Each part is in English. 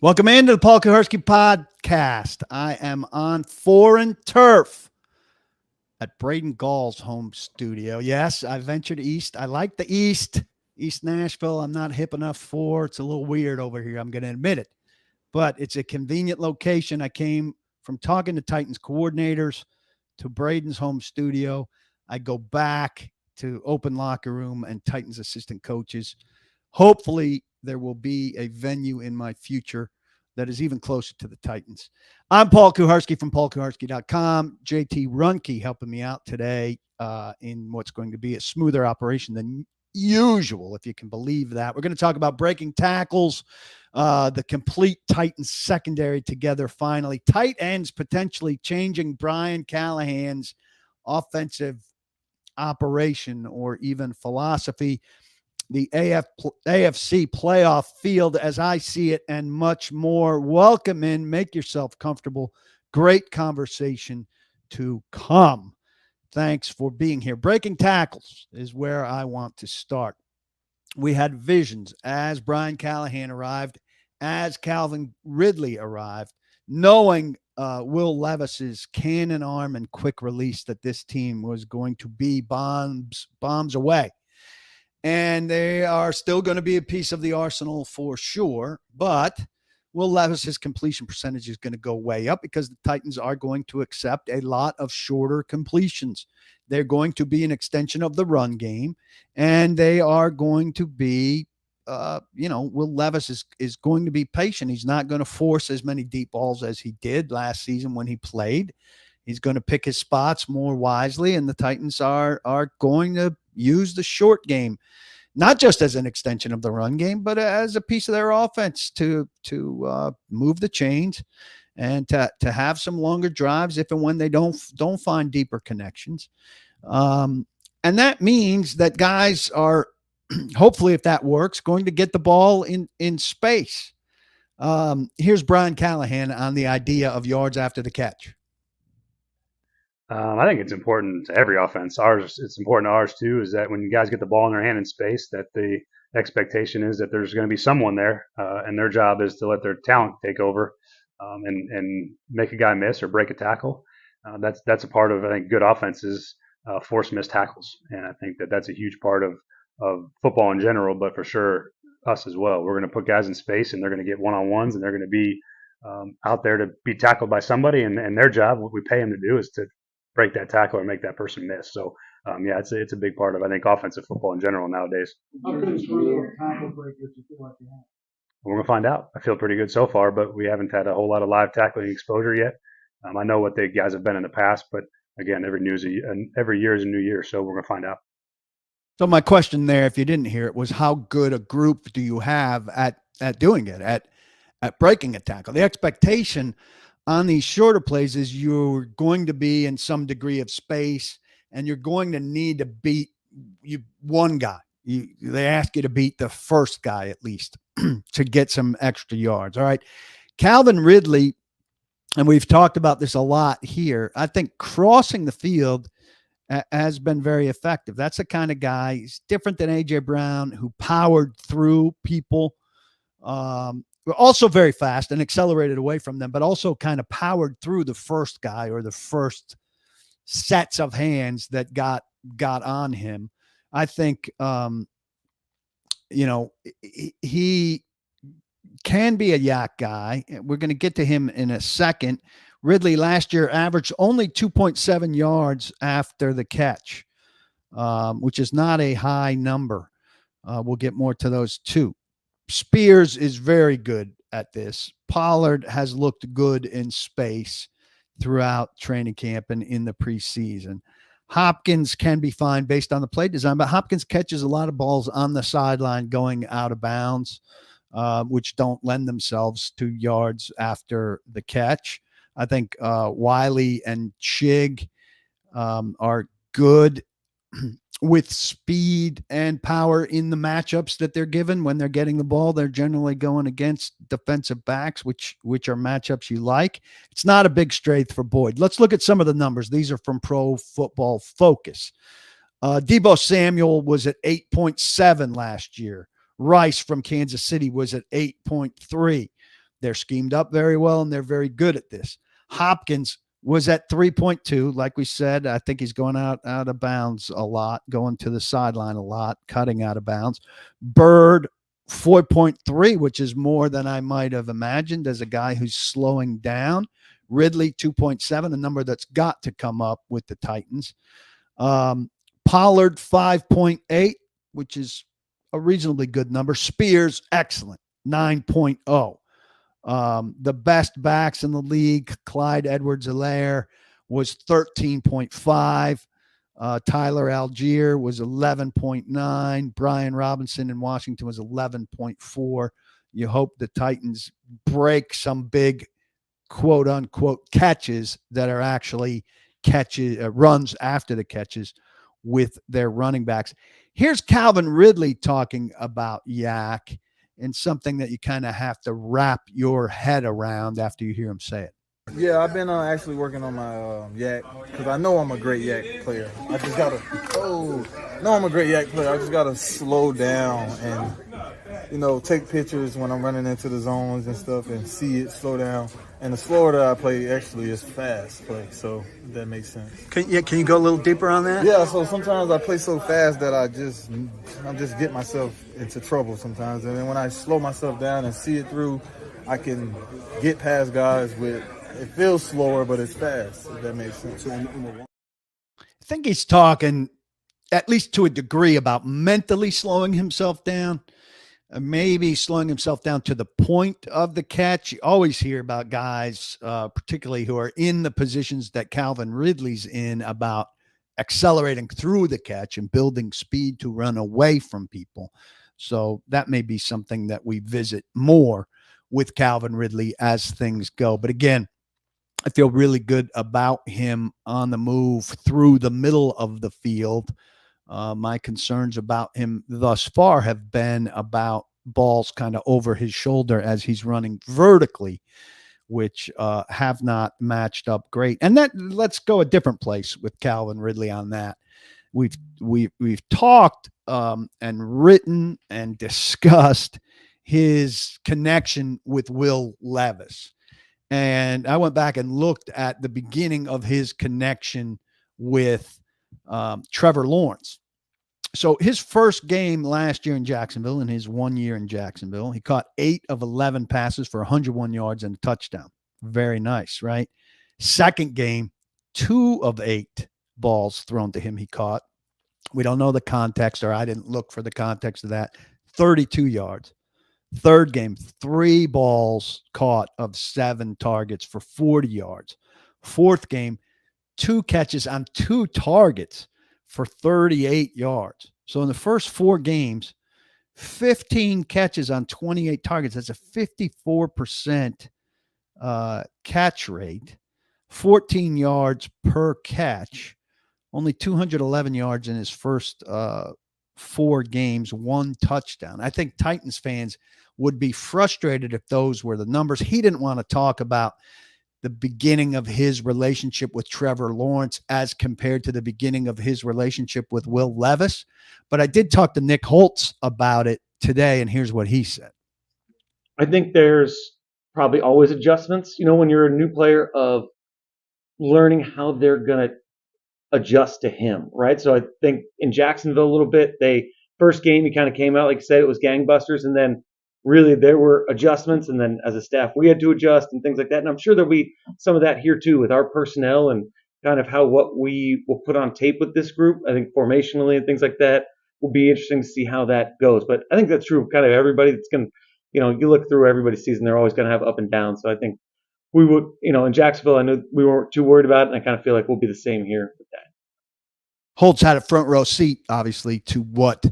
Welcome into the Paul Kuharsky podcast. I am on foreign turf at Braden Gall's home studio. Yes, I ventured east. I like the East. East Nashville, I'm not hip enough for. It's a little weird over here. I'm going to admit it. But it's a convenient location. I came from talking to Titans coordinators to Braden's home studio. I go back to open locker room and Titans assistant coaches. Hopefully, there will be a venue in my future that is even closer to the Titans. I'm Paul Kuharsky from paulkuharsky.com. JT Runke helping me out today in what's going to be a smoother operation than usual, if you can believe that. We're going to talk about breaking tackles, the complete Titans secondary together finally. Tight ends potentially changing Brian Callahan's offensive operation or even philosophy, the AFC playoff field as I see it, and much more. Welcome in. Make yourself comfortable. Great conversation to come. Thanks for being here. Breaking tackles is where I want to start. We had visions as Brian Callahan arrived, as Calvin Ridley arrived, knowing Will Levis's cannon arm and quick release that this team was going to be bombs away. And they are still going to be a piece of the arsenal for sure. But Will Levis's completion percentage is going to go way up because the Titans are going to accept a lot of shorter completions. They're going to be an extension of the run game, and they are going to be, Will Levis is going to be patient. He's not going to force as many deep balls as he did last season when he played. He's going to pick his spots more wisely, and the Titans are going to use the short game, not just as an extension of the run game, but as a piece of their offense to move the chains and to have some longer drives if and when they don't find deeper connections. And that means that guys are hopefully, if that works, going to get the ball in space. Here's Brian Callahan on the idea of yards after the catch. I think it's important to every offense. It's important to ours too. Is that when you guys get the ball in their hand in space, that the expectation is that there's going to be someone there, and their job is to let their talent take over, and make a guy miss or break a tackle. That's a part of, I think, good offenses, force missed tackles, and I think that's a huge part of football in general, but for sure us as well. We're going to put guys in space, and they're going to get one-on-ones, and they're going to be out there to be tackled by somebody, and their job, what we pay them to do, is to break that tackle or make that person miss. So, it's a big part of, I think, offensive football in general nowadays. How tackle breakers you feel like you have? We're gonna find out. I feel pretty good so far, but we haven't had a whole lot of live tackling exposure yet. I know what the guys have been in the past, but again, every year is a new year, so we're gonna find out. So my question there, if you didn't hear it, was how good a group do you have at doing it, at breaking a tackle? The expectation on these shorter plays is you're going to be in some degree of space, and you're going to need to beat one guy. They ask you to beat the first guy at least to get some extra yards. All right. Calvin Ridley, and we've talked about this a lot here, I think crossing the field has been very effective. That's the kind of guy, he's different than A.J. Brown, who powered through people. Also very fast and accelerated away from them, but also kind of powered through the first guy or the first sets of hands that got on him. I think, he can be a yak guy. We're going to get to him in a second. Ridley last year averaged only 2.7 yards after the catch, which is not a high number. We'll get more to those too. Spears is very good at this. Pollard has looked good in space throughout training camp and in the preseason. Hopkins can be fine based on the play design, but Hopkins catches a lot of balls on the sideline going out of bounds, which don't lend themselves to yards after the catch. I think Wiley and Chig are good with speed and power in the matchups that they're given. When they're getting the ball, they're generally going against defensive backs, which are matchups you like. It's not a big strength for Boyd. Let's look at some of the numbers. These are from Pro Football Focus. Deebo Samuel was at 8.7 last year. Rice from Kansas City was at 8.3. They're schemed up very well, and they're very good at this. Hopkins was at 3.2. Like we said, I think he's going out of bounds a lot, going to the sideline a lot, cutting out of bounds. Bird, 4.3, which is more than I might have imagined as a guy who's slowing down. Ridley, 2.7, a number that's got to come up with the Titans. Pollard, 5.8, which is a reasonably good number. Spears, excellent, 9.0. The best backs in the league, Clyde Edwards-Helaire, was 13.5. Tyler Algier was 11.9. Brian Robinson in Washington was 11.4. You hope the Titans break some big quote unquote catches that are actually catches, runs after the catches with their running backs. Here's Calvin Ridley talking about Yak, and something that you kind of have to wrap your head around after you hear him say it. Yeah, I've been actually working on my yak because I know I'm a great yak player. I just gotta, I'm a great yak player. I just gotta slow down and, take pictures when I'm running into the zones and stuff and see it slow down. And the slower that I play actually is fast play, so if that makes sense. Can you go a little deeper on that? Yeah, so sometimes I play so fast that I just get myself into trouble sometimes. And then when I slow myself down and see it through, I can get past guys with, it feels slower, but it's fast, if that makes sense. I think he's talking, at least to a degree, about mentally slowing himself down. Maybe slowing himself down to the point of the catch. You always hear about guys, particularly who are in the positions that Calvin Ridley's in, about accelerating through the catch and building speed to run away from people. So that may be something that we visit more with Calvin Ridley as things go. But again, I feel really good about him on the move through the middle of the field. My concerns about him thus far have been about balls kind of over his shoulder as he's running vertically, which have not matched up great. And that, let's go a different place with Calvin Ridley on that. We've talked and written and discussed his connection with Will Levis. And I went back and looked at the beginning of his connection with Trevor Lawrence. So his first game last year in Jacksonville, in his 1 year in Jacksonville, he caught 8 of 11 passes for 101 yards and a touchdown. Very nice, right? Second game, 2 of 8 balls thrown to him he caught. We don't know the context, or I didn't look for the context of that. 32 yards. Third game, 3 balls caught of 7 targets for 40 yards. Fourth game, 2 catches on 2 targets for 38 yards. So in the first 4 games, 15 catches on 28 targets. That's a 54% catch rate, 14 yards per catch, only 211 yards in his first 4 games, 1 touchdown. I think Titans fans would be frustrated if those were the numbers. He didn't want to talk about the beginning of his relationship with Trevor Lawrence as compared to the beginning of his relationship with Will Levis. But I did talk to Nick Holtz about it today, and here's what he said. I think there's probably always adjustments, when you're a new player, of learning how they're going to adjust to him, right? So I think in Jacksonville a little bit, first game he kind of came out, like I said, it was gangbusters, and then really there were adjustments, and then as a staff we had to adjust and things like that. And I'm sure there'll be some of that here too with our personnel and kind of what we will put on tape with this group. I think formationally and things like that will be interesting to see how that goes. But I think that's true of kind of everybody that's going to, you look through everybody's season, they're always going to have up and down. So I think we would, in Jacksonville, I know we weren't too worried about it, and I kind of feel like we'll be the same here with that. Holtz had a front row seat, obviously, to what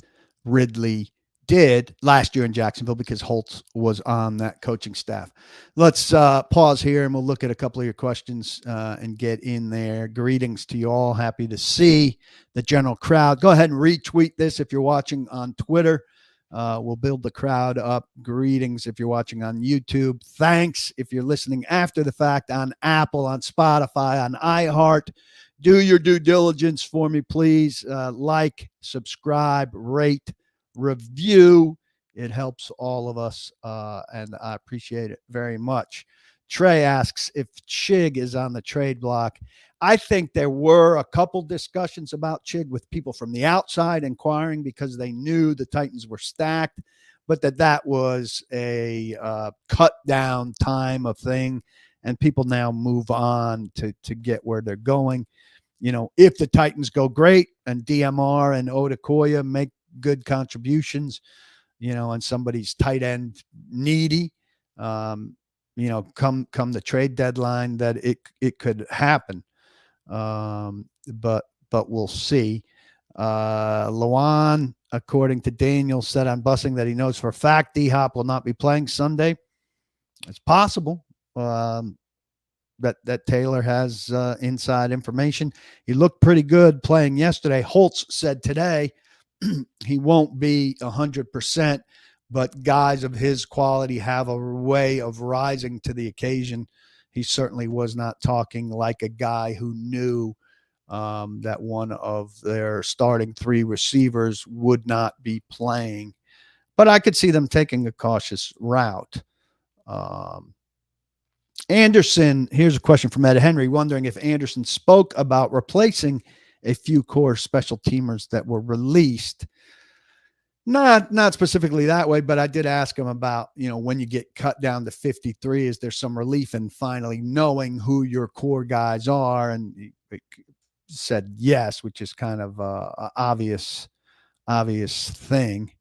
Ridley did last year in Jacksonville because Holtz was on that coaching staff. Let's pause here and we'll look at a couple of your questions and get in there. Greetings to you all. Happy to see the general crowd. Go ahead and retweet this if you're watching on Twitter. We'll build the crowd up. Greetings if you're watching on YouTube. Thanks if you're listening after the fact on Apple, on Spotify, on iHeart. Do your due diligence for me, please. Like, subscribe, rate, review. It helps all of us, and I appreciate it very much. Trey asks if Chig is on the trade block. I think there were a couple discussions about Chig with people from the outside inquiring because they knew the Titans were stacked, but that was a cut down time of thing, and people now move on to get where they're going. If the Titans go great and DMR and Odakoya make good contributions, and somebody's tight end needy, come the trade deadline, that it could happen. But we'll see. Lawan, according to Daniel, said on Bussing that he knows for a fact D-Hop will not be playing Sunday. It's possible. That Taylor has inside information. He looked pretty good playing yesterday. Holtz said today he won't be 100%, but guys of his quality have a way of rising to the occasion. He certainly was not talking like a guy who knew that one of their starting three receivers would not be playing. But I could see them taking a cautious route. Anderson, here's a question from Ed Henry, wondering if Anderson spoke about replacing a few core special teamers that were released. Not specifically that way, but I did ask him about, when you get cut down to 53, is there some relief in finally knowing who your core guys are? And he said yes, which is kind of a obvious thing.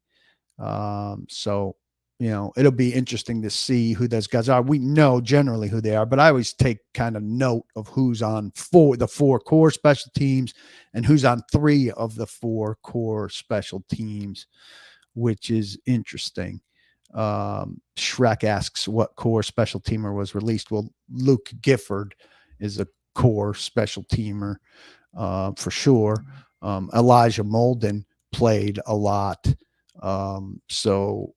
So, it'll be interesting to see who those guys are. We know generally who they are, but I always take kind of note of who's on the four core special teams and who's on 3 of the 4 core special teams, which is interesting. Shrek asks what core special teamer was released. Well, Luke Gifford is a core special teamer for sure. Elijah Molden played a lot. So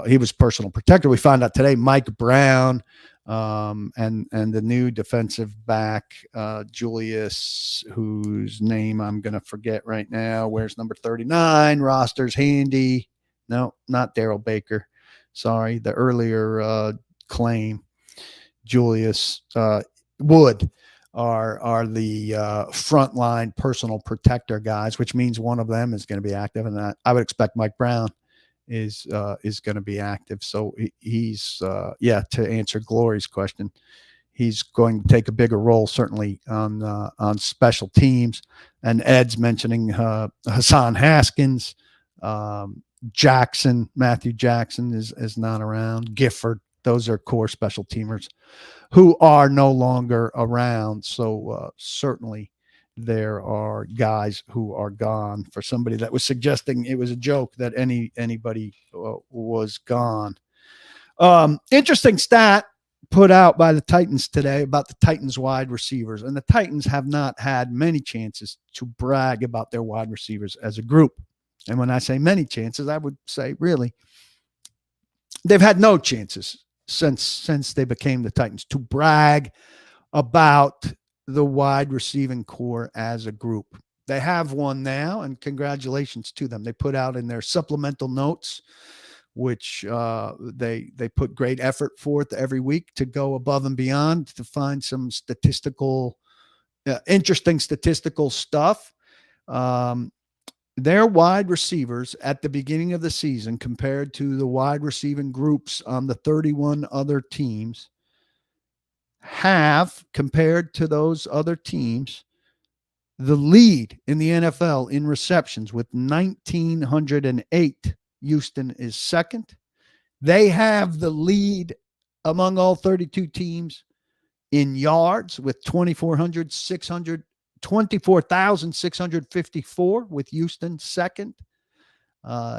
he was personal protector. We found out today Mike Brown and the new defensive back, Julius, whose name I'm going to forget right now. Where's number 39? Roster's handy. No, not Daryl Baker. Sorry, the earlier claim. Julius Wood are the frontline personal protector guys, which means one of them is going to be active, and I would expect Mike Brown is going to be active. So he's to answer Glory's question, he's going to take a bigger role certainly on special teams. And Ed's mentioning Hassan Haskins, Matthew Jackson is not around. Gifford, those are core special teamers who are no longer around. So certainly there are guys who are gone. For somebody that was suggesting it was a joke that anybody was gone. Interesting stat put out by the Titans today about the Titans wide receivers. And the Titans have not had many chances to brag about their wide receivers as a group. And when I say many chances, I would say really they've had no chances since they became the Titans to brag about the wide receiving core as a group. They have one now, and congratulations to them. They put out in their supplemental notes, which they put great effort forth every week to go above and beyond to find some interesting statistical stuff. Their wide receivers at the beginning of the season compared to the wide receiving groups on the 31 other teams have, compared to those other teams, the lead in the NFL in receptions with 1,908. Houston is second. They have the lead among all 32 teams in yards with 24,654 with Houston second.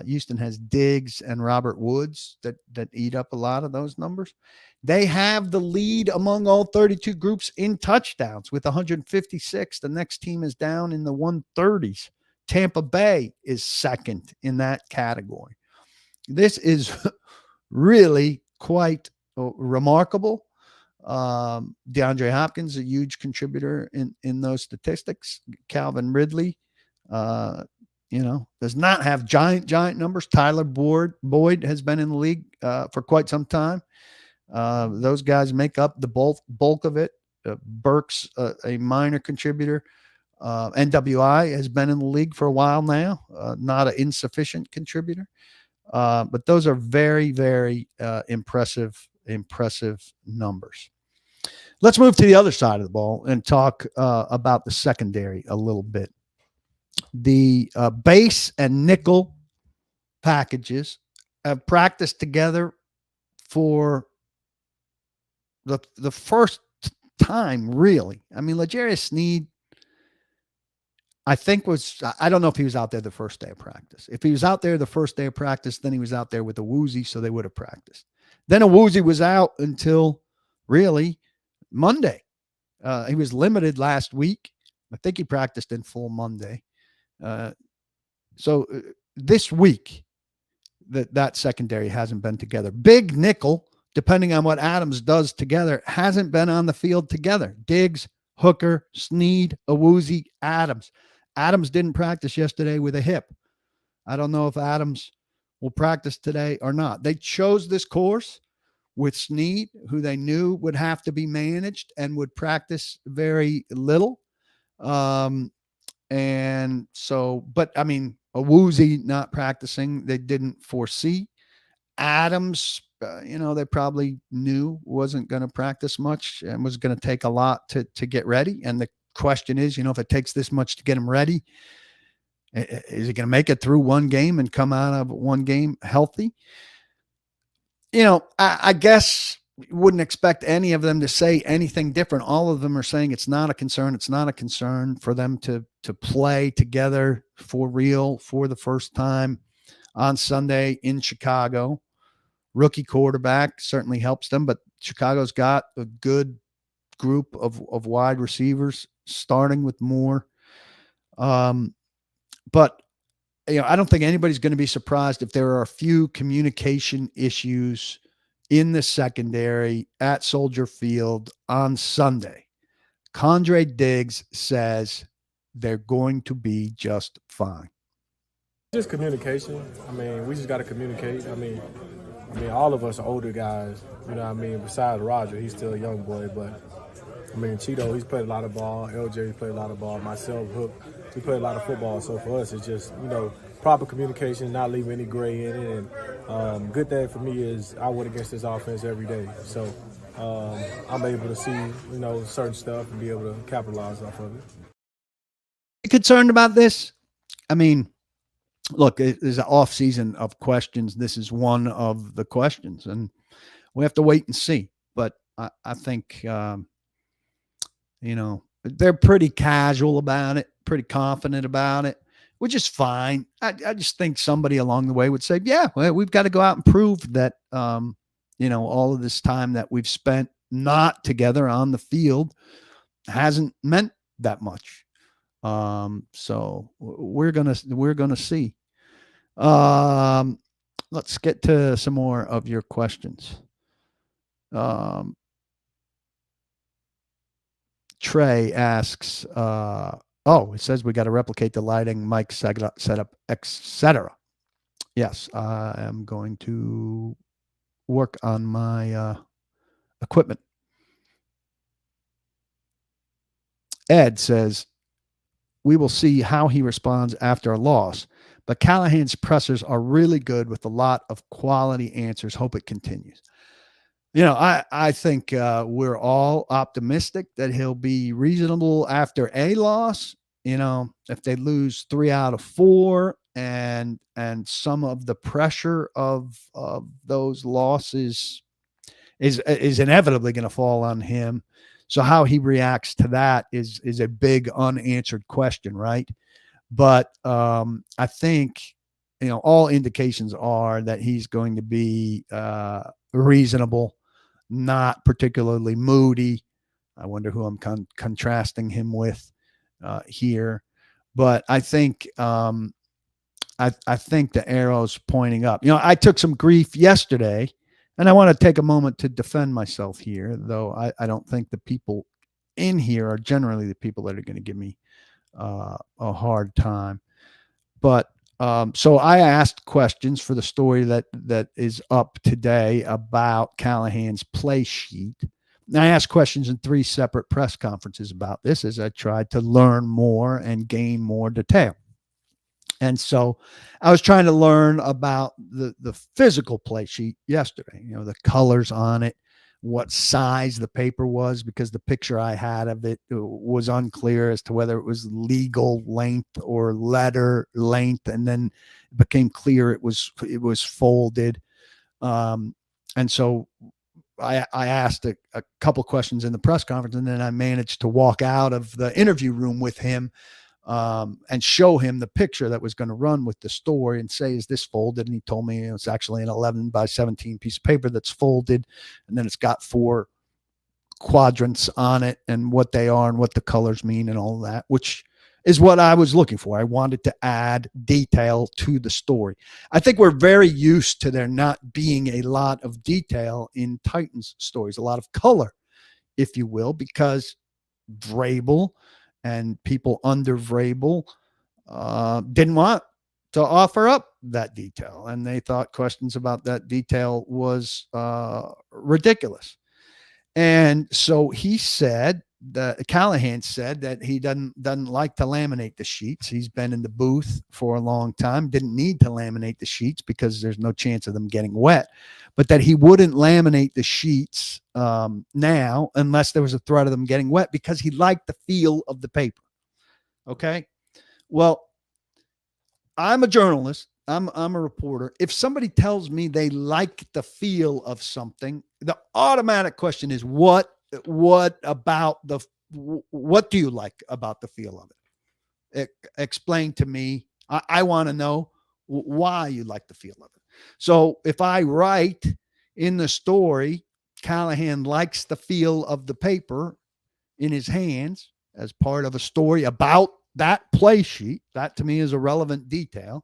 Houston has Diggs and Robert Woods that eat up a lot of those numbers. They have the lead among all 32 groups in touchdowns with 156. The next team is down in the 130s. Tampa Bay is second in that category. This is really quite remarkable. DeAndre Hopkins, a huge contributor in those statistics. Calvin Ridley, does not have giant numbers. Tyler Boyd has been in the league for quite some time. Those guys make up the bulk of it. Burks, a minor contributor. NWI has been in the league for a while now, not an insufficient contributor. But those are very, very impressive numbers. Let's move to the other side of the ball and talk about the secondary a little bit. The base and nickel packages have practiced together for the first time, really. I mean, L'Jarius Sneed, I don't know if he was out there the first day of practice. If he was out there the first day of practice, then he was out there with a woozy, so they would have practiced. Then a woozy was out until really Monday. He was limited last week. I think he practiced in full Monday. So this week, that secondary hasn't been together. Big nickel, depending on what Adams does together, hasn't been on the field together. Diggs, Hooker, Sneed, Awuzie, Adams. Adams didn't practice yesterday with a hip. I don't know if Adams will practice today or not. They chose this course with Sneed, who they knew would have to be managed and would practice very little. And so, but I mean, Awuzie not practicing, they didn't foresee. Adams, they probably knew wasn't going to practice much and was going to take a lot to get ready. And the question is, if it takes this much to get him ready, is he going to make it through one game and come out of one game healthy? I guess wouldn't expect any of them to say anything different. All of them are saying it's not a concern. It's not a concern for them to play together for real for the first time on Sunday in Chicago. Rookie quarterback certainly helps them, but Chicago's got a good group of wide receivers, starting with Moore. But I don't think anybody's going to be surprised if there are a few communication issues in the secondary at Soldier Field on Sunday. Condre Diggs says they're going to be just fine. Just communication. I mean, we just got to communicate. I mean, all of us are older guys. Besides Roger, he's still a young boy. But, Cheeto, he's played a lot of ball. LJ, he's played a lot of ball. Myself, Hook, we played a lot of football. So for us, it's just, proper communication, not leaving any gray in it. And good thing for me is I went against this offense every day. So I'm able to see, certain stuff and be able to capitalize off of it. Concerned about this? I mean, look, there's an off season of questions. This is one of the questions, and we have to wait and see. But I think, they're pretty casual about it, pretty confident about it, which is fine. I just think somebody along the way would say, yeah, well, we've got to go out and prove that, all of this time that we've spent not together on the field hasn't meant that much. So we're going to see. Let's get to some more of your questions. Trey asks, it says we got to replicate the lighting, mic setup, etc. Yes, I am going to work on my equipment. Ed says, we will see how he responds after a loss, but Callahan's pressers are really good with a lot of quality answers. Hope it continues. I think we're all optimistic that he'll be reasonable after a loss. If they lose 3 out of 4 and some of the pressure of those losses is inevitably going to fall on him. So how he reacts to that is a big unanswered question, right? But I think, all indications are that he's going to be reasonable, not particularly moody. I wonder who I'm contrasting him with here. But I think I think the arrow's pointing up. I took some grief yesterday, and I want to take a moment to defend myself here, though I don't think the people in here are generally the people that are going to give me a hard time. But so I asked questions for the story that is up today about Callahan's play sheet. And I asked questions in 3 separate press conferences about this as I tried to learn more and gain more detail. And so I was trying to learn about the physical play sheet yesterday, the colors on it, what size the paper was, because the picture I had of it was unclear as to whether it was legal length or letter length. And then it became clear it was folded. And so I asked a couple questions in the press conference, and then I managed to walk out of the interview room with him and show him the picture that was going to run with the story and say, is this folded? And he told me it's actually an 11 by 17 piece of paper that's folded. And then it's got 4 quadrants on it and what they are and what the colors mean and all that, which is what I was looking for. I wanted to add detail to the story. I think we're very used to there not being a lot of detail in Titans stories, a lot of color, if you will, because Vrabel and people under Vrabel didn't want to offer up that detail. And they thought questions about that detail was ridiculous. And so he said that Callahan said that he doesn't like to laminate the sheets. He's been in the booth for a long time, didn't need to laminate the sheets because there's no chance of them getting wet, but that he wouldn't laminate the sheets now unless there was a threat of them getting wet because he liked the feel of the paper. Okay. Well, I'm a journalist. I'm a reporter. If somebody tells me they like the feel of something, the automatic question is what do you like about the feel of it? Explain to me. I want to know why you like the feel of it. So if I write in the story, Callahan likes the feel of the paper in his hands as part of a story about that play sheet, that to me is a relevant detail.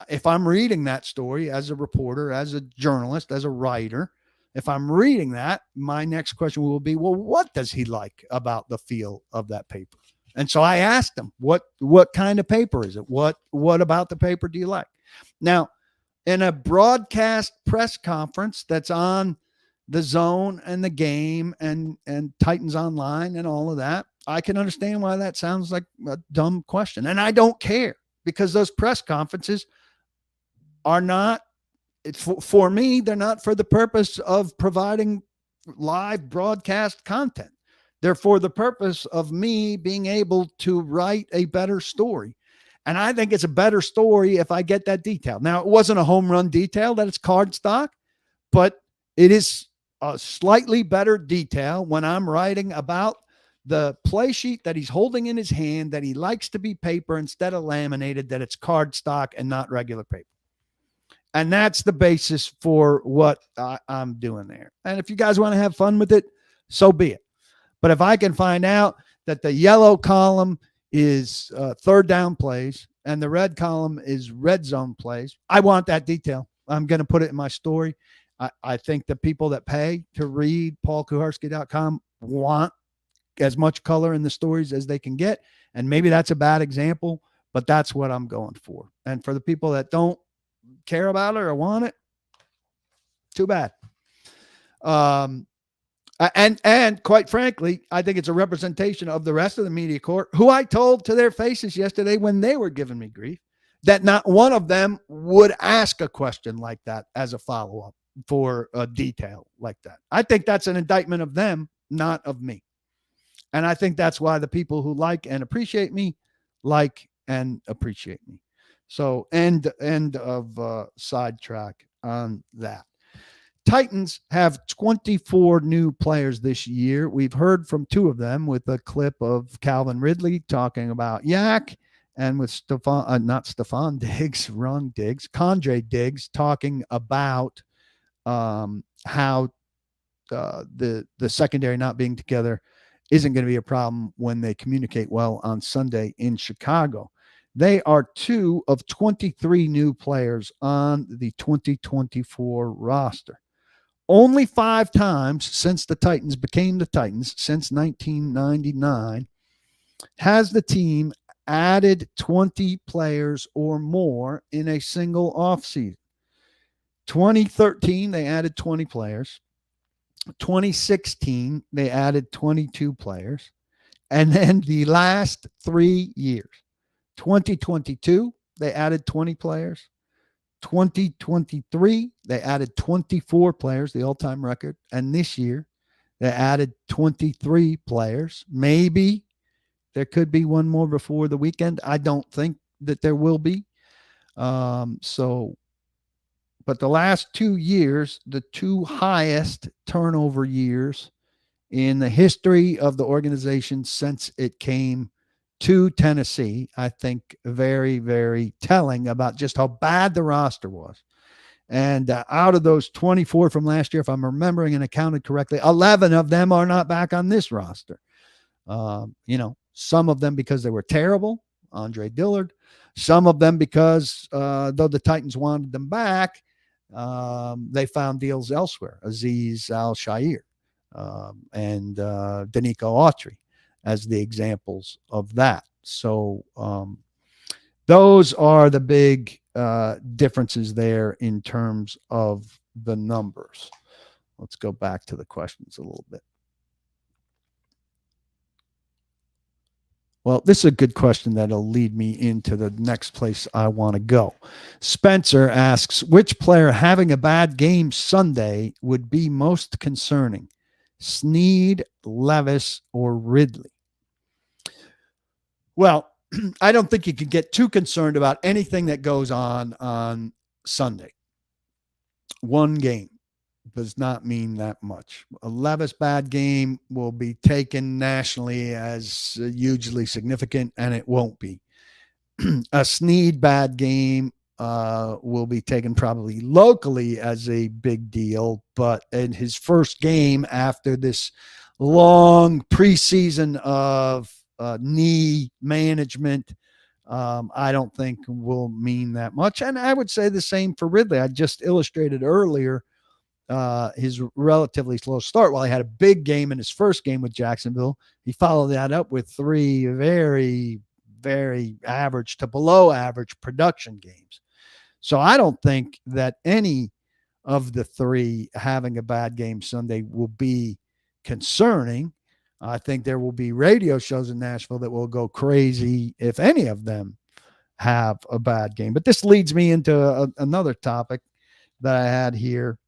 If I'm reading that story as a reporter, as a journalist, as a writer, if I'm reading that, my next question will be, well, what does he like about the feel of that paper? And so I asked him, what kind of paper is it? What about the paper do you like? Now, in a broadcast press conference that's on the Zone and the Game and Titans Online and all of that, I can understand why that sounds like a dumb question. And I don't care because those press conferences are not, for me, they're not for the purpose of providing live broadcast content. They're for the purpose of me being able to write a better story. And I think it's a better story if I get that detail. Now, it wasn't a home run detail that it's card stock, but it is a slightly better detail when I'm writing about the play sheet that he's holding in his hand, that he likes to be paper instead of laminated, that it's card stock and not regular paper. And that's the basis for what I'm doing there. And if you guys want to have fun with it, so be it. But if I can find out that the yellow column is third down plays and the red column is red zone plays, I want that detail. I'm going to put it in my story. I think the people that pay to read paulkuharsky.com want as much color in the stories as they can get. And maybe that's a bad example, but that's what I'm going for. And for the people that don't care about it or want it, too bad. And quite frankly, I think it's a representation of the rest of the media corps, who I told to their faces yesterday when they were giving me grief, that not one of them would ask a question like that as a follow-up for a detail like that. I think that's an indictment of them, not of me. And I think that's why the people who like and appreciate me like and appreciate me. So end of sidetrack on that. Titans have 24 new players this year. We've heard from 2 of them with a clip of Calvin Ridley talking about Yak, and with Condre Diggs talking about how the secondary not being together isn't going to be a problem when they communicate well on Sunday in Chicago. They are 2 of 23 new players on the 2024 roster. Only 5 times since the Titans became the Titans, since 1999, has the team added 20 players or more in a single offseason. 2013, they added 20 players. 2016, they added 22 players. And then the last 3 years, 2022, they added 20 players. 2023, they added 24 players, the all-time record. And this year, they added 23 players. Maybe there could be one more before the weekend. I don't think that there will be. But the last 2 years, the two highest turnover years in the history of the organization since it came to Tennessee, I think very, very telling about just how bad the roster was. And out of those 24 from last year, if I'm remembering and accounted correctly, 11 of them are not back on this roster. Some of them because they were terrible, Andre Dillard. Some of them because though the Titans wanted them back, they found deals elsewhere. Aziz Al-Shair and Danico Autry as the examples of that. So those are the big differences there in terms of the numbers. Let's go back to the questions a little bit. Well, this is a good question that'll lead me into the next place I want to go. Spencer asks, which player having a bad game Sunday would be most concerning? Snead, Levis, or Ridley? Well, I don't think you can get too concerned about anything that goes on Sunday. One game does not mean that much. A Levis bad game will be taken nationally as hugely significant, and it won't be. A Snead bad game will be taken probably locally as a big deal, but in his first game after this long preseason of knee management, I don't think will mean that much. And I would say the same for Ridley. I just illustrated earlier his relatively slow start. While he had a big game in his first game with Jacksonville, he followed that up with 3 very, very average to below average production games. So I don't think that any of the 3 having a bad game Sunday will be concerning. I think there will be radio shows in Nashville that will go crazy if any of them have a bad game. But this leads me into another topic that I had here.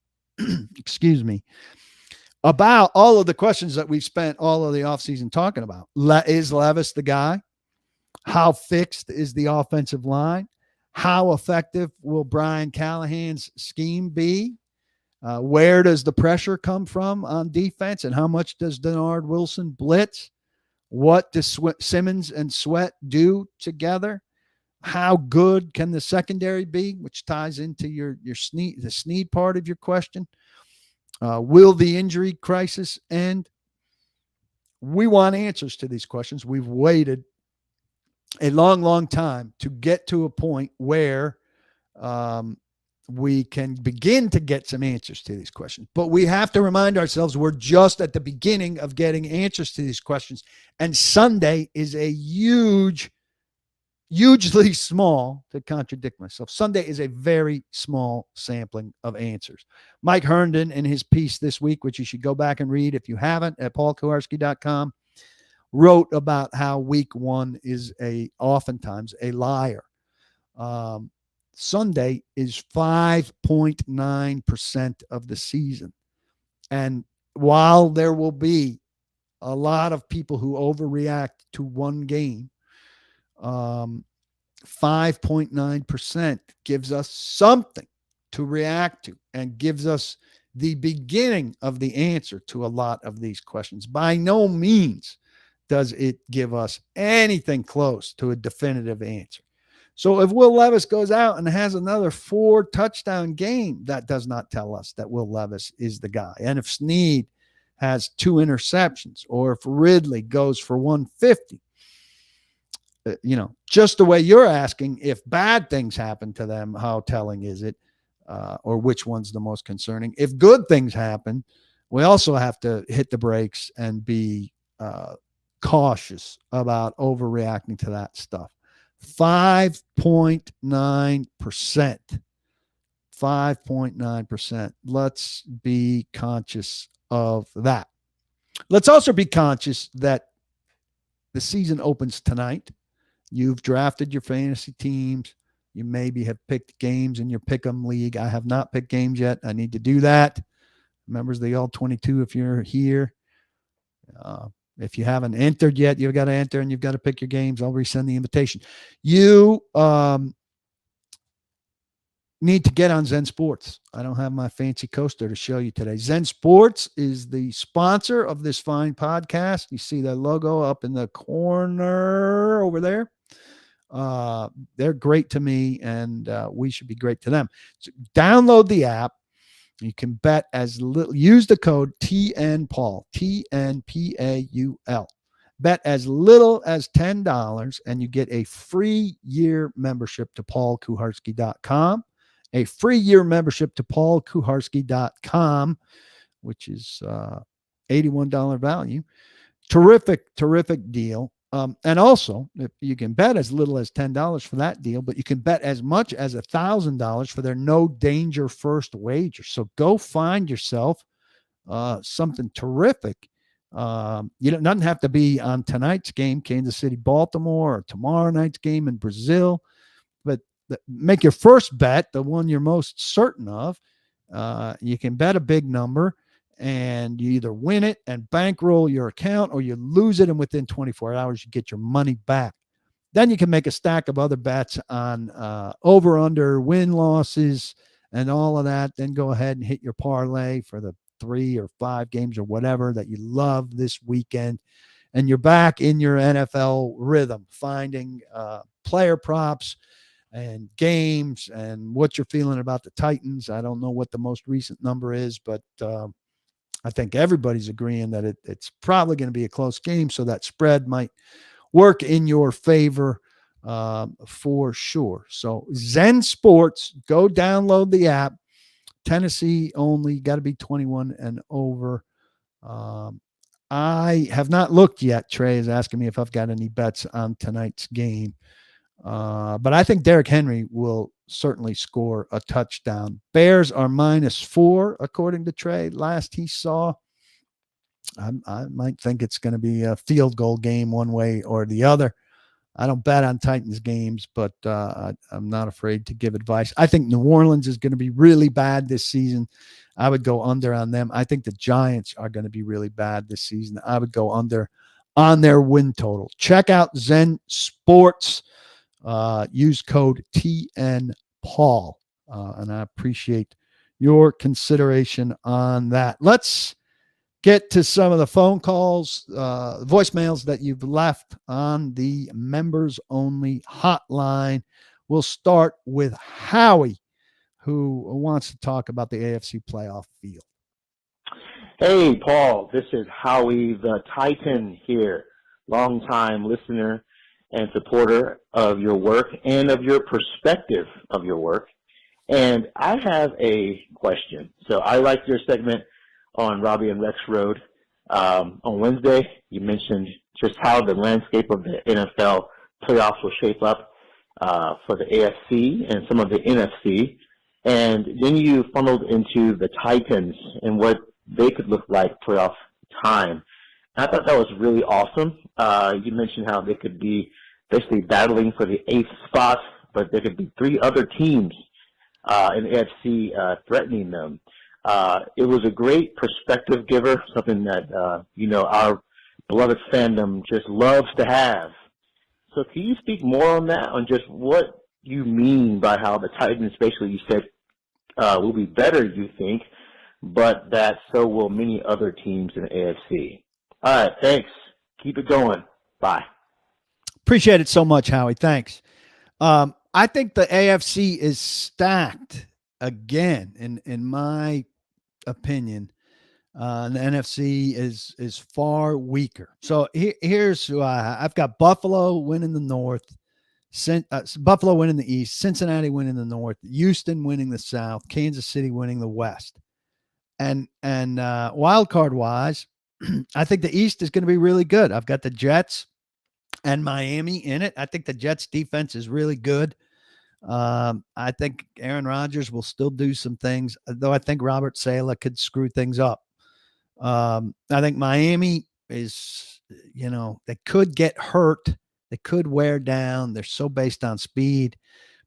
Excuse me, about all of the questions that we've spent all of the offseason talking about. Is Levis the guy? How fixed is the offensive line? How effective will Brian Callahan's scheme be? Where does the pressure come from on defense? And how much does Denard Wilson blitz? What does Simmons and Sweat do together? How good can the secondary be, which ties into the Snead part of your question? Will the injury crisis end? We want answers to these questions. We've waited a long, long time to get to a point where we can begin to get some answers to these questions. But we have to remind ourselves we're just at the beginning of getting answers to these questions. And Sunday is a hugely small, to contradict myself, Sunday is a very small sampling of answers. Mike Herndon, in his piece this week, which you should go back and read if you haven't, at paulkuharsky.com, wrote about how week 1 is oftentimes a liar. Sunday is 5.9% of the season. And while there will be a lot of people who overreact to one game, 5.9% gives us something to react to and gives us the beginning of the answer to a lot of these questions. By no means does it give us anything close to a definitive answer. So if Will Levis goes out and has another 4-touchdown game, that does not tell us that Will Levis is the guy. And if Snead has 2 interceptions, or if Ridley goes for 150, just the way you're asking, if bad things happen to them, how telling is it? Or which one's the most concerning? If good things happen, we also have to hit the brakes and be cautious about overreacting to that stuff. 5.9%. 5.9%. Let's be conscious of that. Let's also be conscious that the season opens tonight. You've drafted your fantasy teams. You maybe have picked games in your Pick'em league. I have not picked games yet. I need to do that. Members of the All 22, if you're here. If you haven't entered yet, you've got to enter and you've got to pick your games. I'll resend the invitation. You need to get on ZenSports. I don't have my fancy coaster to show you today. ZenSports is the sponsor of this fine podcast. You see that logo up in the corner over there. They're great to me, and we should be great to them. So download the app. You can bet as little. Use the code TNPAUL, TNPAUL. Bet as little as $10, and you get a free year membership to paulkuharsky.com. A free year membership to paulkuharsky.com, which is $81 value. Terrific deal. And also, if you can bet as little as $10 for that deal, but you can bet as much as $1,000 for their no danger first wager. So go find yourself something terrific. Doesn't have to be on tonight's game, Kansas City, Baltimore, or tomorrow night's game in Brazil, but make your first bet, the one you're most certain of. You can bet a big number, and you either win it and bankroll your account, or you lose it, and within 24 hours you get your money back. Then you can make a stack of other bets on over, under, win, losses, and all of that. Then go ahead and hit your parlay for the 3 or 5 games or whatever that you love this weekend, and you're back in your NFL rhythm, finding player props and games and what you're feeling about the Titans. I don't know what the most recent number is, but I think everybody's agreeing that it's probably going to be a close game, so that spread might work in your favor for sure. So ZenSports, go download the app. Tennessee only, got to be 21 and over. I have not looked yet. Trey is asking me if I've got any bets on tonight's game. But I think Derrick Henry will certainly score a touchdown. Bears are -4, according to Trey. Last he saw, I might think it's going to be a field goal game one way or the other. I don't bet on Titans games, but I'm not afraid to give advice. I think New Orleans is going to be really bad this season. I would go under on them. I think the Giants are going to be really bad this season. I would go under on their win total. Check out ZenSports. Use code TNPAUL, and I appreciate your consideration on that. Let's get to some of the phone calls, voicemails that you've left on the members only hotline. We'll start with Howie, who wants to talk about the AFC playoff field. Hey, Paul, this is Howie the Titan here, longtime listener and supporter of your work and of your perspective of your work. And I have a question. So I liked your segment on Robbie and Rex Road. On Wednesday, you mentioned just how the landscape of the NFL playoffs will shape up for the AFC and some of the NFC. And then you funneled into the Titans and what they could look like playoff time. And I thought that was really awesome. You mentioned how they could be basically battling for the 8th spot, but there could be 3 other teams in the AFC threatening them. It was a great perspective giver, something that, our beloved fandom just loves to have. So can you speak more on that, on just what you mean by how the Titans, basically you said, will be better, you think, but that so will many other teams in the AFC. All right, thanks. Keep it going. Bye. Appreciate it so much, Howie. Thanks. I think the AFC is stacked again, in my opinion. The NFC is far weaker. So here's who I've got: Buffalo winning the North, Buffalo winning the East, Cincinnati winning the North, Houston winning the South, Kansas City winning the West. And wild card wise, I think the East is going to be really good. I've got the Jets and Miami in it. I think the Jets defense is really good. I think Aaron Rodgers will still do some things, though I think Robert Saleh could screw things up. I think Miami is, they could get hurt. They could wear down. They're so based on speed,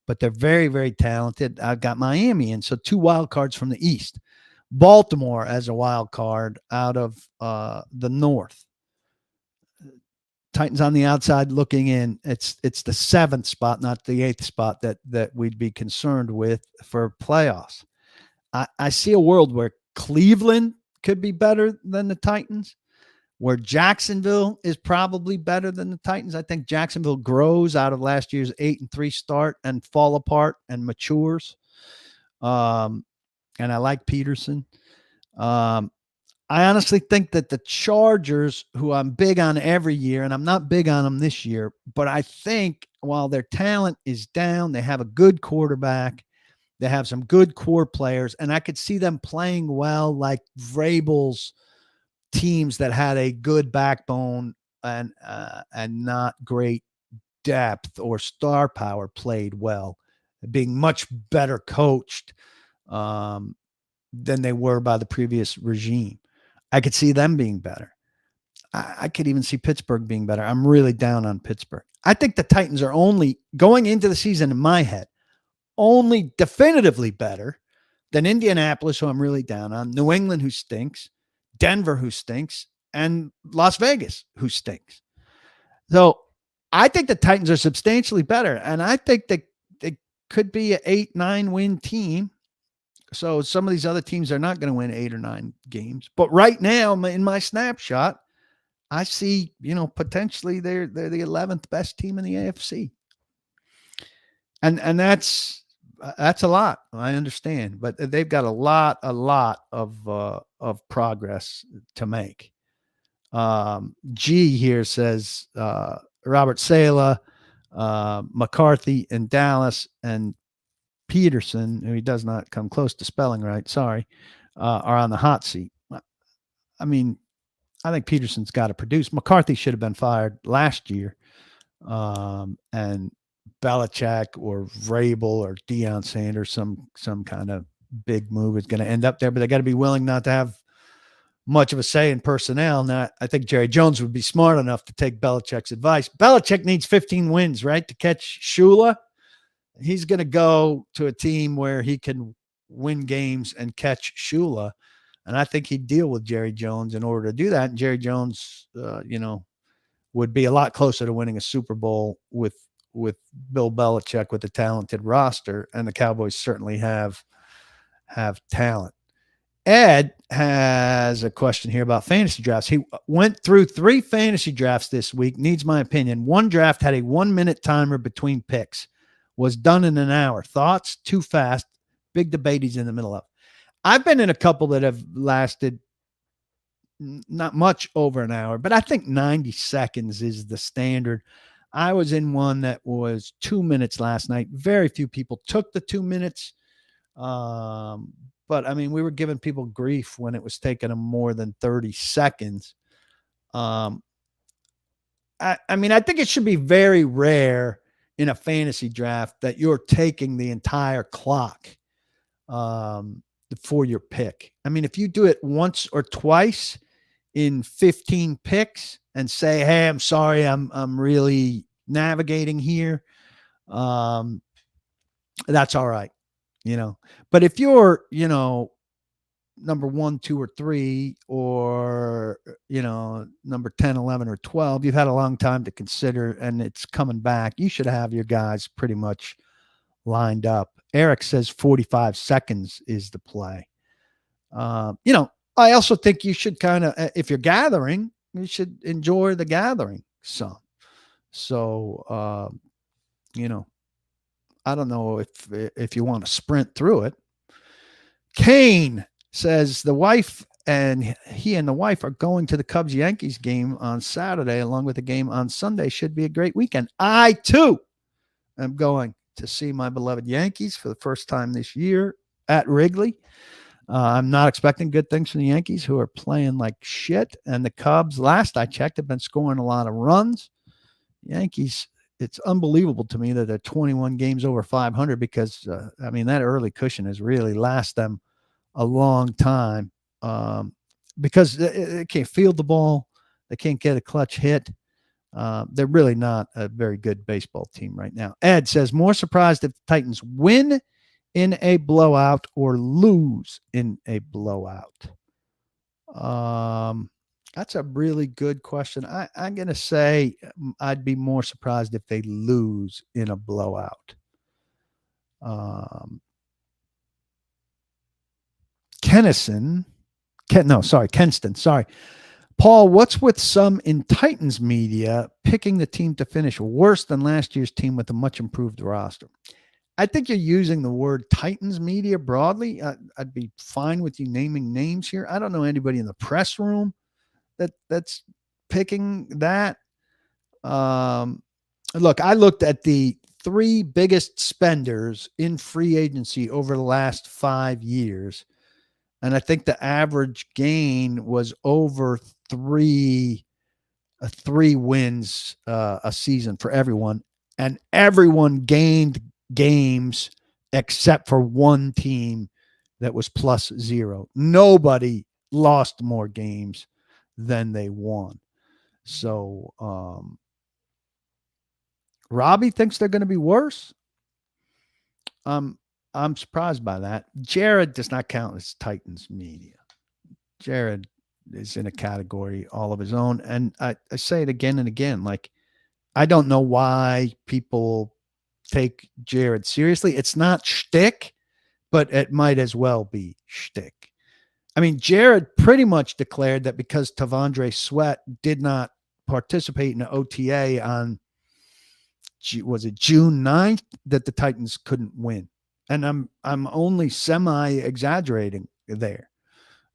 but they're very, very talented. I've got Miami. And so 2 wild cards from the East. Baltimore as a wild card out of the North. Titans on the outside looking in. It's the 7th spot, not the 8th spot that we'd be concerned with for playoffs. I see a world where Cleveland could be better than the Titans, where Jacksonville is probably better than the Titans. I think Jacksonville grows out of last year's 8-3 start and fall apart and matures. And I like Peterson. I honestly think that the Chargers, who I'm big on every year, and I'm not big on them this year, but I think while their talent is down, they have a good quarterback. They have some good core players, and I could see them playing well like Vrabel's teams that had a good backbone and not great depth or star power played well, being much better coached than they were by the previous regime. I could see them being better. I could even see Pittsburgh being better. I'm really down on Pittsburgh. I think the Titans are only going into the season in my head, only definitively better than Indianapolis, who I'm really down on, New England, who stinks, Denver, who stinks, and Las Vegas, who stinks. So I think the Titans are substantially better, and I think that they could be an 8-9 win team. So some of these other teams are not going to win 8 or 9 games. But right now, in my snapshot, I see, potentially they're the 11th best team in the AFC. And that's a lot. I understand, but they've got a lot of progress to make. G here says Robert Saleh, McCarthy in Dallas, and Peterson, who he does not come close to spelling right, sorry, are on the hot seat. I mean, I think Peterson's got to produce. McCarthy should have been fired last year. And Belichick or Vrabel or Deion Sanders, some kind of big move is going to end up there, but they got to be willing not to have much of a say in personnel. Now, I think Jerry Jones would be smart enough to take Belichick's advice. Belichick needs 15 wins, right, to catch Shula. He's going to go to a team where he can win games and catch Shula. And I think he'd deal with Jerry Jones in order to do that. And Jerry Jones, would be a lot closer to winning a Super Bowl with Bill Belichick with a talented roster. And the Cowboys certainly have talent. Ed has a question here about fantasy drafts. He went through 3 fantasy drafts this week. Needs my opinion. One draft had a 1-minute timer between picks. Was done in an hour. Thoughts? Too fast. Big debate he's in the middle of. I've been in a couple that have lasted not much over an hour, but I think 90 seconds is the standard. I was in one that was 2 minutes last night. Very few people took the 2 minutes. But I mean, we were giving people grief when it was taking them more than 30 seconds. I mean, I think it should be very rare in a fantasy draft that you're taking the entire clock for your pick. I mean, if you do it once or twice in 15 picks and say, hey, I'm sorry, I'm really navigating here, that's all right, But if you're, number 1, 2, or 3, or, number 10, 11, or 12, you've had a long time to consider and it's coming back. You should have your guys pretty much lined up. Eric says 45 seconds is the play. I also think you should kind of, if you're gathering, you should enjoy the gathering some. So, I don't know if you want to sprint through it. Kane says the wife and the wife are going to the Cubs-Yankees game on Saturday, along with the game on Sunday. Should be a great weekend. I, too, am going to see my beloved Yankees for the first time this year at Wrigley. I'm not expecting good things from the Yankees, who are playing like shit. And the Cubs, last I checked, have been scoring a lot of runs. Yankees, it's unbelievable to me that they're 21 games over 500 because, that early cushion has really lasted them a long time because they can't field the ball. They can't get a clutch hit. They're really not a very good baseball team right now. Ed says, more surprised if the Titans win in a blowout or lose in a blowout. That's a really good question. I'm going to say I'd be more surprised if they lose in a blowout. Kenston. Sorry. Paul, what's with some in Titans media picking the team to finish worse than last year's team with a much improved roster? I think you're using the word Titans media broadly. I'd be fine with you naming names here. I don't know anybody in the press room that's picking that. Look, I looked at the 3 biggest spenders in free agency over the last 5 years, and I think the average gain was over 3 wins a season for everyone, and everyone gained games except for one team that was +0. Nobody lost more games than they won. So Robbie thinks they're going to be worse. I'm surprised by that. Jared does not count as Titans media. Jared is in a category all of his own. And I say it again and again, like, I don't know why people take Jared seriously. It's not shtick, but it might as well be shtick. I mean, Jared pretty much declared that because Tavondre Sweat did not participate in the OTA on, was it June 9th, that the Titans couldn't win. And I'm only semi-exaggerating there.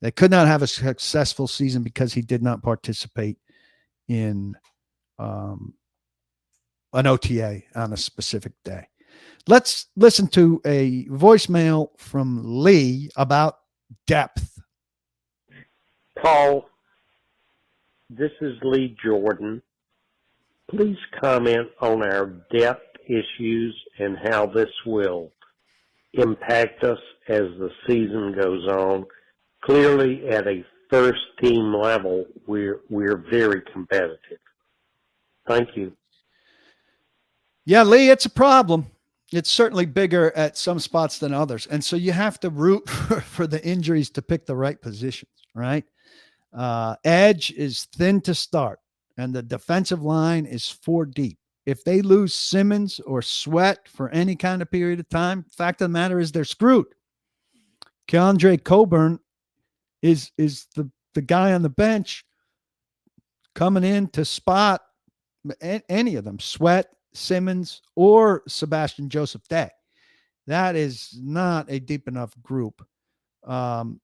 They could not have a successful season because he did not participate in an OTA on a specific day. Let's listen to a voicemail from Lee about depth. Paul, this is Lee Jordan. Please comment on our depth issues and how this will impact us as the season goes on. Clearly, at a first-team level, we're very competitive. Thank you. Yeah, Lee, it's a problem. It's certainly bigger at some spots than others. And so you have to root for the injuries to pick the right positions, right? Edge is thin to start, and the defensive line is 4 deep. If they lose Simmons or Sweat for any kind of period of time, fact of the matter is they're screwed. Keandre Coburn is the guy on the bench coming in to spot any of them, Sweat, Simmons, or Sebastian Joseph Day. That is not a deep enough group. The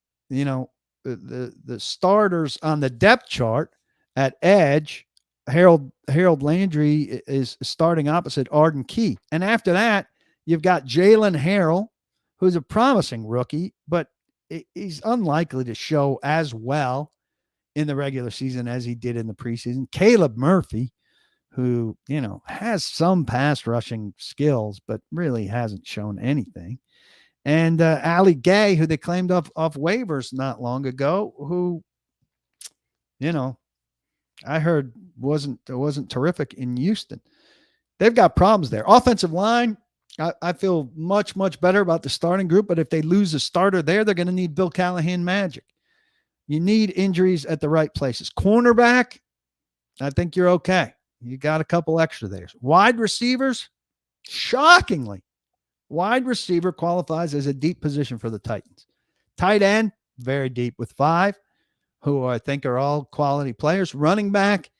starters on the depth chart at edge, Harold Landry is starting opposite Arden Key. And after that, you've got Jalen Harrell, who's a promising rookie, but he's unlikely to show as well in the regular season as he did in the preseason. Caleb Murphy, who, has some pass rushing skills, but really hasn't shown anything. And Ali Gay, who they claimed off waivers not long ago, who, I heard wasn't terrific in Houston. They've got problems there. Offensive line, I feel much, much better about the starting group, but if they lose a starter there, they're going to need Bill Callahan magic. You need injuries at the right places. Cornerback, I think you're okay. You got a couple extra there. Wide receivers, shockingly, wide receiver qualifies as a deep position for the Titans. Tight end, very deep with 5, who I think are all quality players. Running back,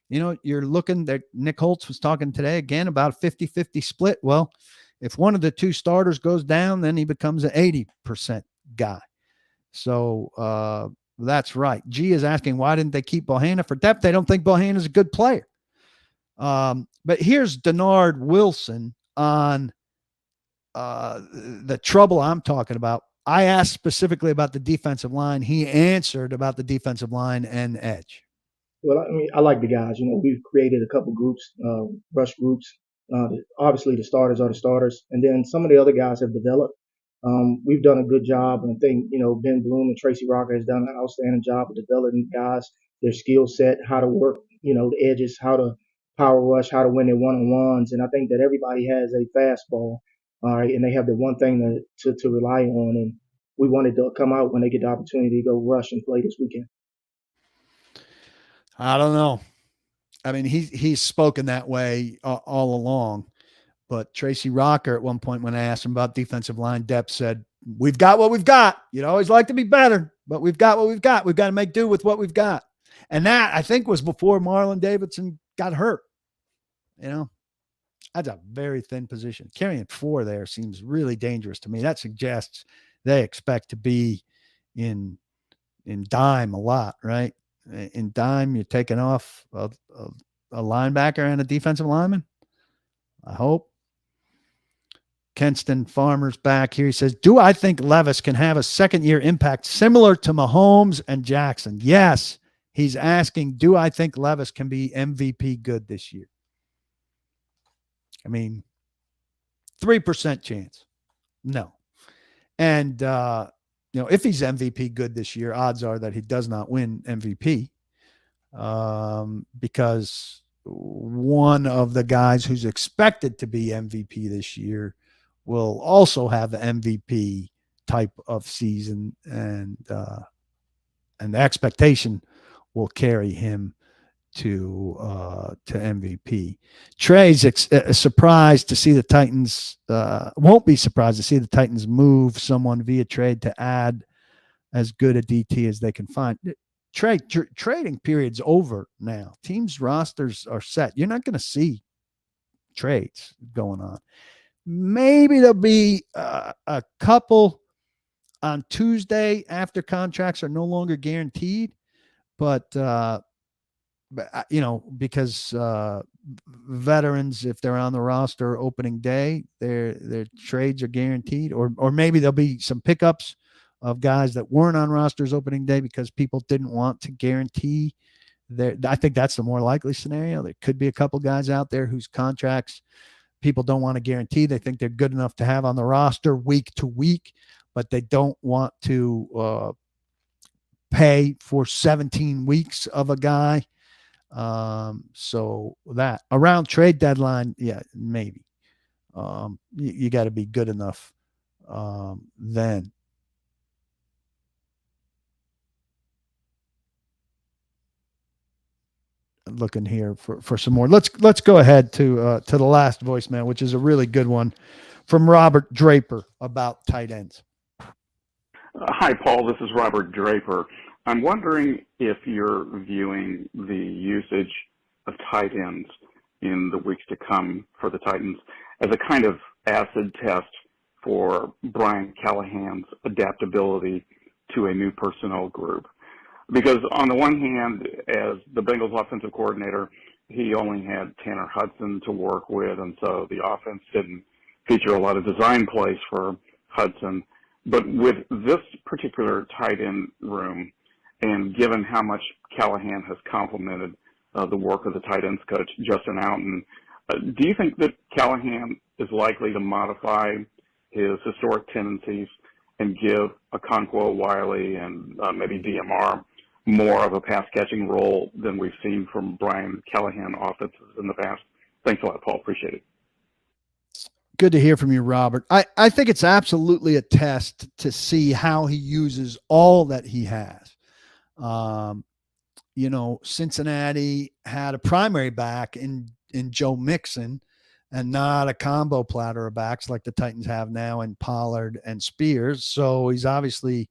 you're looking that Nick Holtz was talking today again about a 50-50 split. Well, if one of the 2 starters goes down, then he becomes an 80% guy. So that's right. G is asking, why didn't they keep Bohanna for depth? They don't think Bohanna is a good player. But here's Denard Wilson on the trouble I'm talking about I asked specifically about the defensive line. He answered about the defensive line and edge. Well, I mean, I like the guys. We've created a couple groups, rush groups. Obviously, the starters are the starters, and then some of the other guys have developed. We've done a good job, and I think Ben Bloom and Tracy Rocker has done an outstanding job of developing guys, their skill set, how to work, the edges, how to power rush, how to win their one-on-ones, and I think that everybody has a fastball, all right, and they have the one thing to rely on, and we wanted to come out when they get the opportunity to go rush and play this weekend. I don't know. I mean, he's spoken that way all along. But Tracy Rocker, at one point, when I asked him about defensive line depth, said, "We've got what we've got. You'd always like to be better, but we've got what we've got. We've got to make do with what we've got." And that, I think, was before Marlon Davidson got hurt. That's a very thin position. Carrying 4 there seems really dangerous to me. That suggests they expect to be in dime a lot, right? In dime, you're taking off a linebacker and a defensive lineman. I hope. Kenston Farmer's back here. He says, do I think Levis can have a second-year impact similar to Mahomes and Jackson? Yes. He's asking, do I think Levis can be MVP good this year? I mean, 3% chance. No. And, if he's MVP good this year, odds are that he does not win MVP because one of the guys who's expected to be MVP this year will also have the MVP type of season, and the expectation will carry him to MVP. Trey's surprised to see the Titans, won't be surprised to see the Titans move someone via trade to add as good a DT as they can find. Trey, trading period's over now. Teams' rosters are set. You're not going to see trades going on. Maybe there'll be a couple on Tuesday after contracts are no longer guaranteed, but because veterans, if they're on the roster opening day, their trades are guaranteed, or maybe there'll be some pickups of guys that weren't on rosters opening day because people didn't want to guarantee their. I think that's the more likely scenario. There could be a couple guys out there whose contracts people don't want to guarantee. They think they're good enough to have on the roster week to week, but they don't want to pay for 17 weeks of a guy. So that around trade deadline, yeah, maybe. You got to be good enough then. Looking here for some more. Let's go ahead to the last voicemail, which is a really good one from Robert Draper about tight ends. Hi, Paul. This is Robert Draper. I'm wondering if you're viewing the usage of tight ends in the weeks to come for the Titans as a kind of acid test for Brian Callahan's adaptability to a new personnel group. Because on the one hand, as the Bengals offensive coordinator, he only had Tanner Hudson to work with, and so the offense didn't feature a lot of design plays for Hudson. But with this particular tight end room, and given how much Callahan has complimented the work of the tight ends coach, Justin Outen, do you think that Callahan is likely to modify his historic tendencies and give Okonkwo, Wiley, and maybe DMR more of a pass-catching role than we've seen from Brian Callahan offenses in the past? Thanks a lot, Paul. Appreciate it. Good to hear from you, Robert. I think it's absolutely a test to see how he uses all that he has. Cincinnati had a primary back in Joe Mixon and not a combo platter of backs like the Titans have now in Pollard and Spears. So he's obviously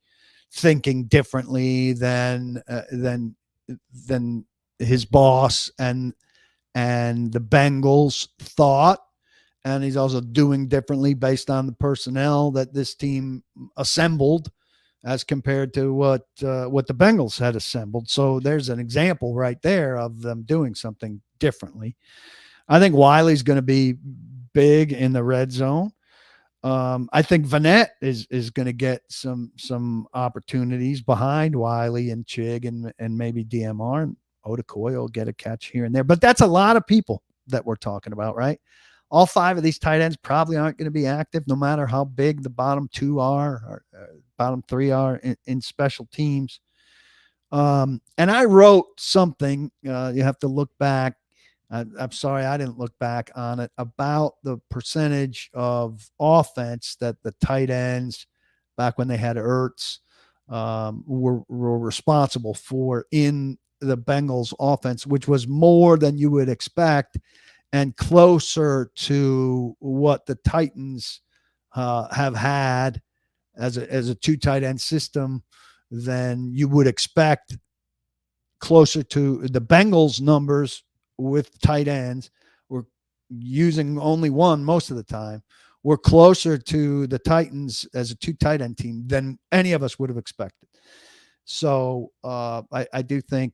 thinking differently than his boss and the Bengals thought. And he's also doing differently based on the personnel that this team assembled as compared to what the Bengals had assembled. So there's an example right there of them doing something differently. I think Wiley's going to be big in the red zone. I think Vanette is going to get some opportunities behind Wiley and Chig and maybe DMR, and Odakoy will get a catch here and there. But that's a lot of people that we're talking about, right? All 5 of these tight ends probably aren't going to be active, no matter how big the bottom 2 are or bottom 3 are in special teams. And I wrote something. You have to look back. I'm sorry I didn't look back on it, about the percentage of offense that the tight ends back when they had Ertz were responsible for in the Bengals offense, which was more than you would expect and closer to what the Titans have had as a 2 tight end system than you would expect, closer to the Bengals numbers with tight ends. We're using only one most of the time. We're closer to the Titans as a 2 tight end team than any of us would have expected. So I do think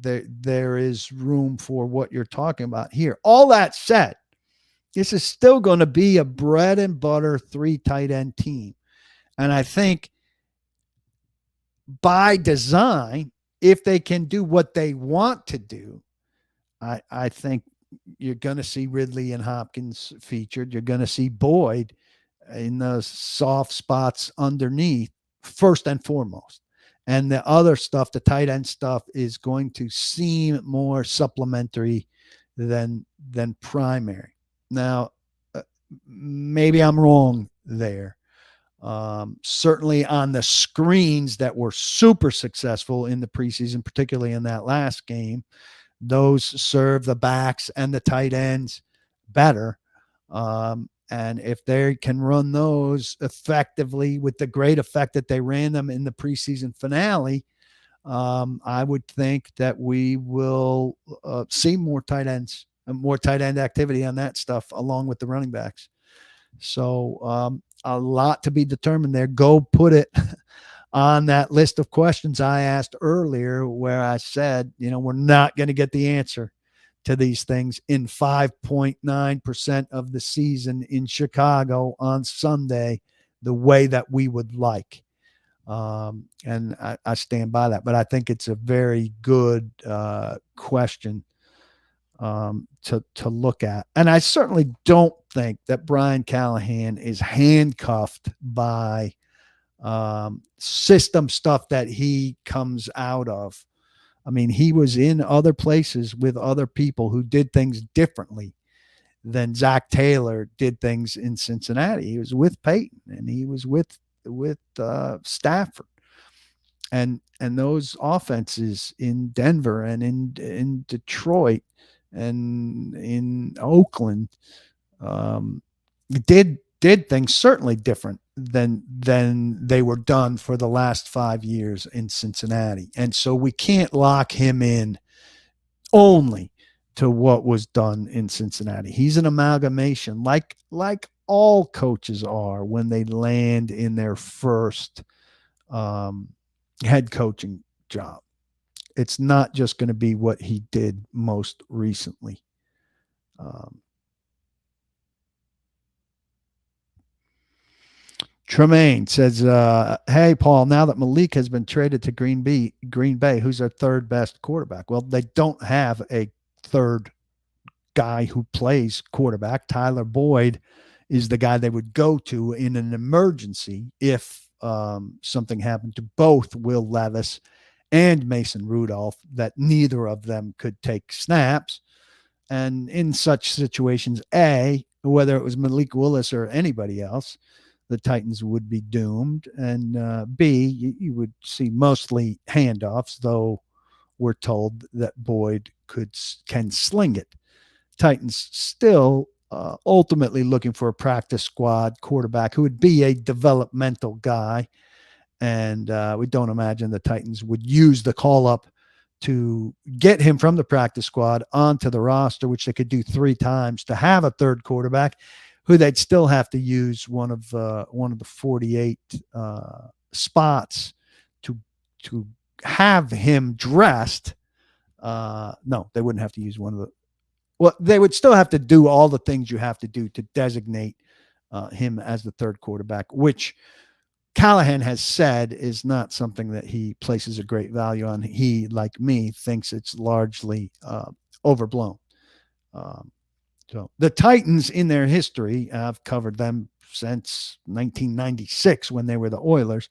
there is room for what you're talking about here. All that said, this is still going to be a bread and butter 3 tight end team. And I think by design, if they can do what they want to do, I think you're going to see Ridley and Hopkins featured. You're going to see Boyd in the soft spots underneath, first and foremost. And the other stuff, the tight end stuff, is going to seem more supplementary than primary. Now, maybe I'm wrong there. Certainly on the screens that were super successful in the preseason, particularly in that last game, those serve the backs and the tight ends better. And if they can run those effectively with the great effect that they ran them in the preseason finale, I would think that we will see more tight ends, more tight end activity on that stuff, along with the running backs. So a lot to be determined there. Go put it on that list of questions I asked earlier, where I said, we're not going to get the answer to these things in 5.9% of the season in Chicago on Sunday the way that we would like. And I stand by that. But I think it's a very good question to look at. And I certainly don't think that Brian Callahan is handcuffed by system stuff that he comes out of. I mean, he was in other places with other people who did things differently than Zach Taylor did things in Cincinnati. He was with Peyton and he was with Stafford. And those offenses in Denver and in Detroit and in Oakland did things certainly different than they were done for the last 5 years in Cincinnati. And so we can't lock him in only to what was done in Cincinnati. He's an amalgamation, like all coaches are when they land in their first head coaching job. It's not just going to be what he did most recently. Tremaine says, hey, Paul, now that Malik has been traded to Green Bay, who's our third best quarterback? Well, they don't have a third guy who plays quarterback. Tyler Boyd is the guy they would go to in an emergency if something happened to both Will Levis and Mason Rudolph, that neither of them could take snaps. And in such situations, A, whether it was Malik Willis or anybody else, the Titans would be doomed. And B, you would see mostly handoffs, though we're told that Boyd can sling it. Titans still ultimately looking for a practice squad quarterback who would be a developmental guy. And we don't imagine the Titans would use the call-up to get him from the practice squad onto the roster, which they could do 3 times, to have a third quarterback who they'd still have to use one of the 48 spots to have him dressed. No, they wouldn't have to use one of the. Well, they would still have to do all the things you have to do to designate him as the third quarterback, which Callahan has said is not something that he places a great value on. He, like me, thinks it's largely overblown. So the Titans, in their history, I've covered them since 1996 when they were the Oilers,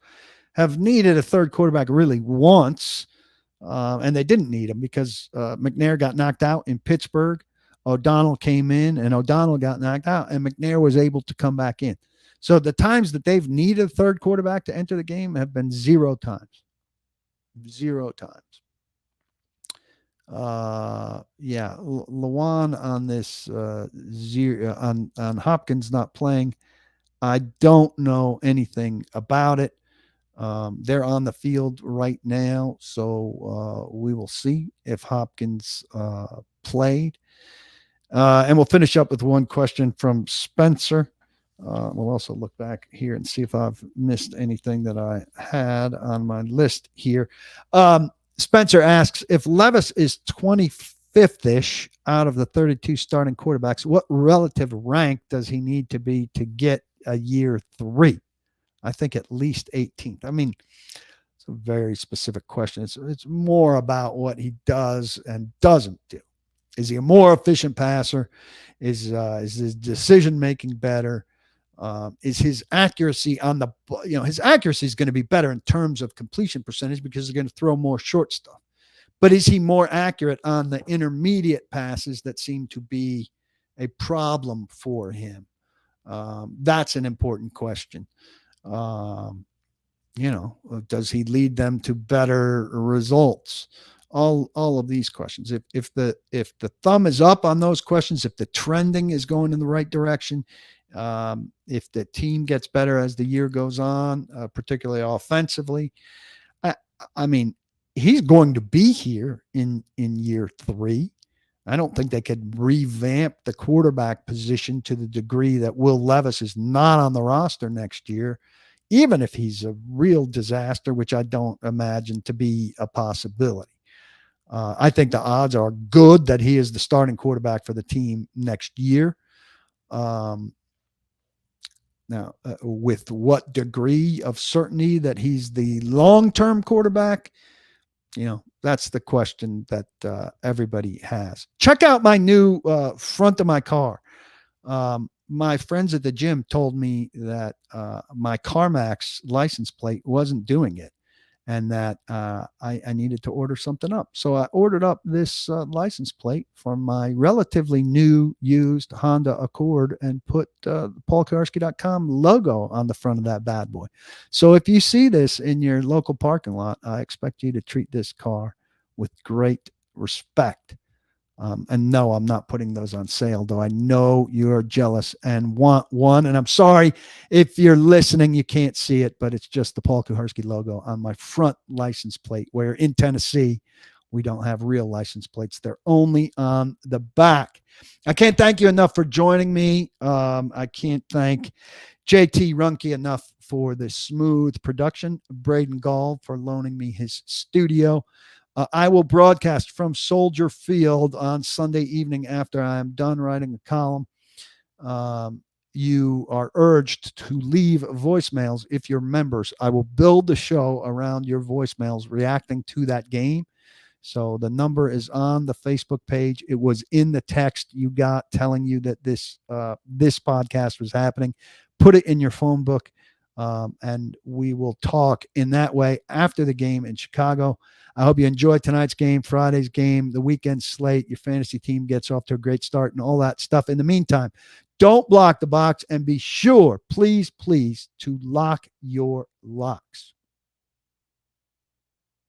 have needed a third quarterback really once, and they didn't need him because McNair got knocked out in Pittsburgh. O'Donnell came in, and O'Donnell got knocked out, and McNair was able to come back in. So the times that they've needed a third quarterback to enter the game have been 0 times. 0 times. Lawan on this on Hopkins not playing. I don't know anything about it. They're on the field right now, so we will see if Hopkins played. And we'll finish up with one question from Spencer. We'll also look back here and see if I've missed anything that I had on my list here. Spencer asks, if Levis is 25th-ish out of the 32 starting quarterbacks, what relative rank does he need to be to get a year 3? I think at least 18th. I mean, it's a very specific question. It's more about what he does and doesn't do. Is he a more efficient passer? Is his decision-making better? Is his accuracy on the, his accuracy is going to be better in terms of completion percentage because he's going to throw more short stuff. But is he more accurate on the intermediate passes that seem to be a problem for him? That's an important question. Does he lead them to better results? All of these questions. If the thumb is up on those questions, if the trending is going in the right direction, if the team gets better as the year goes on, particularly offensively, I mean, he's going to be here in year 3. I don't think they could revamp the quarterback position to the degree that Will Levis is not on the roster next year, even if he's a real disaster, which I don't imagine to be a possibility. I think the odds are good that he is the starting quarterback for the team next year. Now, with what degree of certainty that he's the long-term quarterback, that's the question that everybody has. Check out my new front of my car. My friends at the gym told me that my CarMax license plate wasn't doing it, and that I needed to order something up. So I ordered up this license plate for my relatively new used Honda Accord and put the PaulKuharsky.com logo on the front of that bad boy. So if you see this in your local parking lot, I expect you to treat this car with great respect. And no, I'm not putting those on sale, though I know you're jealous and want one. And I'm sorry if you're listening, you can't see it, but it's just the Paul Kuharsky logo on my front license plate, where in Tennessee, we don't have real license plates. They're only on the back. I can't thank you enough for joining me. I can't thank JT Runke enough for the smooth production, Braden Gall for loaning me his studio. I will broadcast from Soldier Field on Sunday evening after I am done writing the column. You are urged to leave voicemails if you're members. I will build the show around your voicemails reacting to that game. So the number is on the Facebook page. It was in the text you got telling you that this podcast was happening. Put it in your phone book, and we will talk in that way after the game in Chicago. I hope you enjoyed tonight's game, Friday's game, the weekend slate. Your fantasy team gets off to a great start and all that stuff. In the meantime, don't block the box, and be sure, please, to lock your locks.